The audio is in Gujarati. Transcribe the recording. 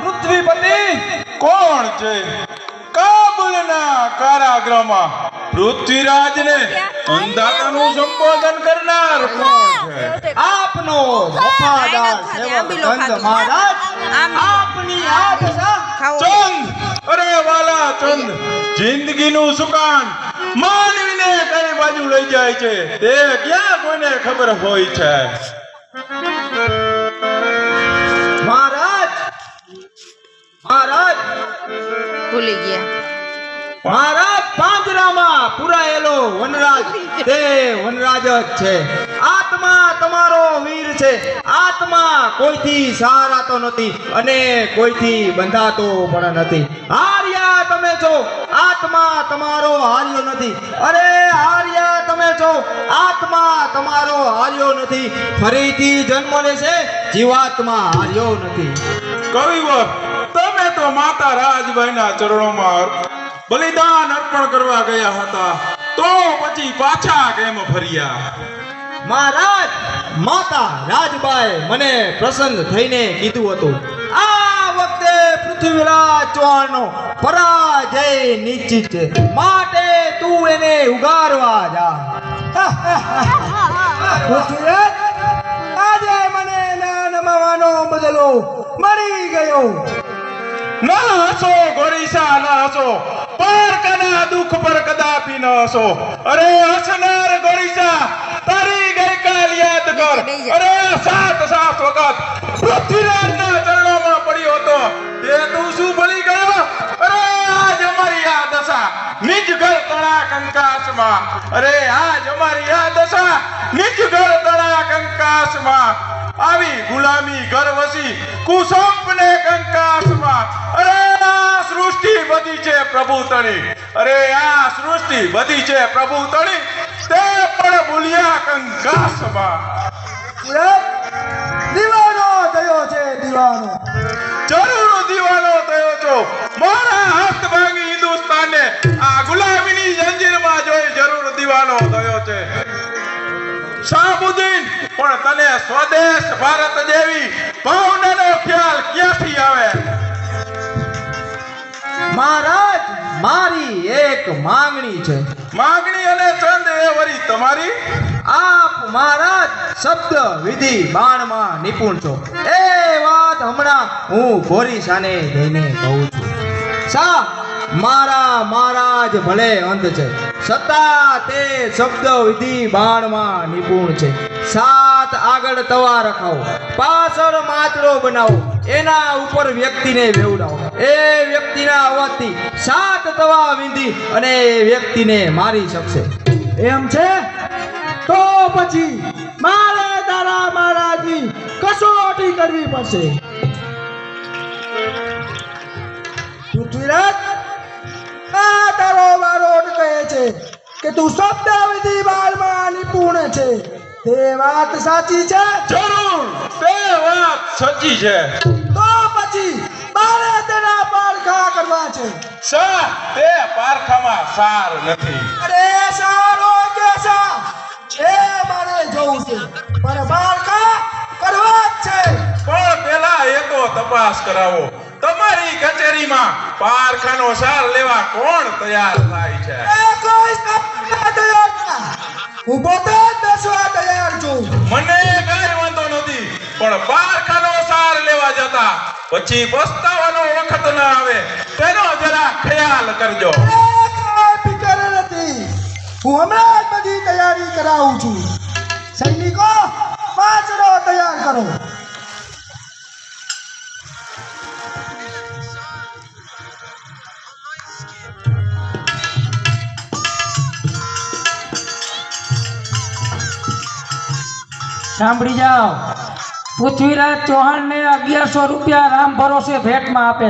પૃથ્વીપતિ કોણ છે? કાબુલના કારાગૃહમાં પૃથ્વીરાજને અંધાતાનું સંબોધન કરનાર કોણ છે? આપનો વફાદાર સેવક ચંદ મહારાજ. આપની આ દશા. ચંદ, અરે વાલા ચંદ, જિંદગીનું સુકાન માનવીને કઈ બાજુ લઈ જાય છે તે ક્યાં કોઈને ખબર હોય છે? મહારાજ, મહારાજ ભૂલી ગયા. મહારાજ પાંજરામાં પુરાયેલો વનરાજ તે વનરાજ જ છે. આત્મા તમારો વીર છે. આત્મા કોઈથી સહારાતો નથી અને કોઈથી બંધાતો પણ નથી. હાર્યા તમે છો, આત્મા તમારો હાર્યો નથી. અરે હાર્યા તમે છો, આત્મા તમારો હાર્યો નથી. ફરીથી જન્મ લેશે, જીવાત્મા હાર્યો નથી. કવિવર, તમે તો માતા રાજબાઈના ચરણોમાં બલિદાન અર્પણ કરવા ગયા હતા, તો પછી પાછા કેમ ફર્યા? મહારાજ, માતા રાજબાઈ મને પ્રસન્ન થઈને કીધું હતું, આ વખતે પૃથ્વીરાજ ચૌહાણનો પરાજય નિશ્ચિત છે, માટે તું એને ઉગારવા જા. પૃથ્વીરાજ, આજે મને ના નમાવાનો બદલો મળી ગયો. ના હસો ગોરીસા, ના હસો. પારકાના દુઃખ પર કદાપી ન હસો. અરે હસનાર ગોરીસા, તારી ગઈકાલ યાદ કર. અરે 7 વખત પૃથ્વીરાજના ચરણોમાં પડ્યો હતો, તે તું શું ભૂલી ગયો? અરે આજ અમારી આ દશા, નિજ ઘર તળા કંકાસમાં. અરે આજ અમારી આ દશા, નિજ ઘર તળા કંકાસમાં. આવી ગુલામી ઘર વસી કુસંપને કંકાસમાં. અરે આ સૃષ્ટિ બધી છે પ્રભુ તણી. અરે આ સૃષ્ટિ બધી છે પ્રભુ તણી, તે પણ ભૂલ્યા કંકાસમાં. દીવાનો થયો છે, દીવાનો. જરૂર દીવાનો થયો છો. મારા હાથ ભાંગી હિન્દુસ્તાને આ ગુલામીની જંજીરમાં જોઈ જરૂર દીવાનો થયો છે. શાહબુદ્દીન, પણ તને સ્વદેશ ભારત જેવી ભાવનાનો ખ્યાલ ક્યાંથી આવે? મહારાજ, મારી એક માંગણી છે. માગણી અને ચંદ એ વળી તમારી? આપ મહારાજ શબ્દ વિધિ બાણમાં નિપુણ છો, એ વાત હમણાં હું ગોરીસાને જઈને કહું છું. શા, મારા મહારાજ ભલે અંધ છે, છતાં તે શબ્દ વિધિ બાણમાં નિપુણ છે. 7 આગળ તવા રખાવો, પાછળ માટલો બનાવો, એના ઉપર વ્યક્તિને બેવડાવો. એ વ્યક્તિના અવાજથી 7 તવા વીંધી અને એ વ્યક્તિને મારી શકશે. એમ છે? તો પછી મારે તારા મહારાજની કસોટી કરવી પડશે. પૃથ્વીરાજ, આ તારો બારોટ કહે છે કે તું શબ્દ વિધિ બાળમાં નિપુણ છે, તે વાત સાચી છે? જરૂર, તે વાત સાચી છે. તો પછી મારે તેના પારખા કરવા છે. સા, તે પારખામાં સાર નથી. અરે સારો કે સા છે, મારે જોવું છે, પણ પારખા કરવા જ છે. પણ પેલા એ તો તપાસ કરાવો. તમારી કચેરીમાં પારખાનો સાર લેવા કોણ તૈયાર થાય છે? એ કોઈ તૈયાર ના. હું પોતે જ બેસવા તૈયાર છું. મને કઈ વાંધો નથી, પણ પારખાનો સાર લેવા જતા પછી પસ્તાવાનો વખત ન આવે તેનો જરા ખ્યાલ કરજો. કોઈ ફિકર નથી, હું હમણાં જ બધી તૈયારી કરાવું છું. સૈનિકો, પાંચડો તૈયાર કરો. સાંભળી જાઓ, પૃથ્વીરાજ ચૌહાણને 1100 રૂપિયા રામ ભરોસે ભેટમાં આપે.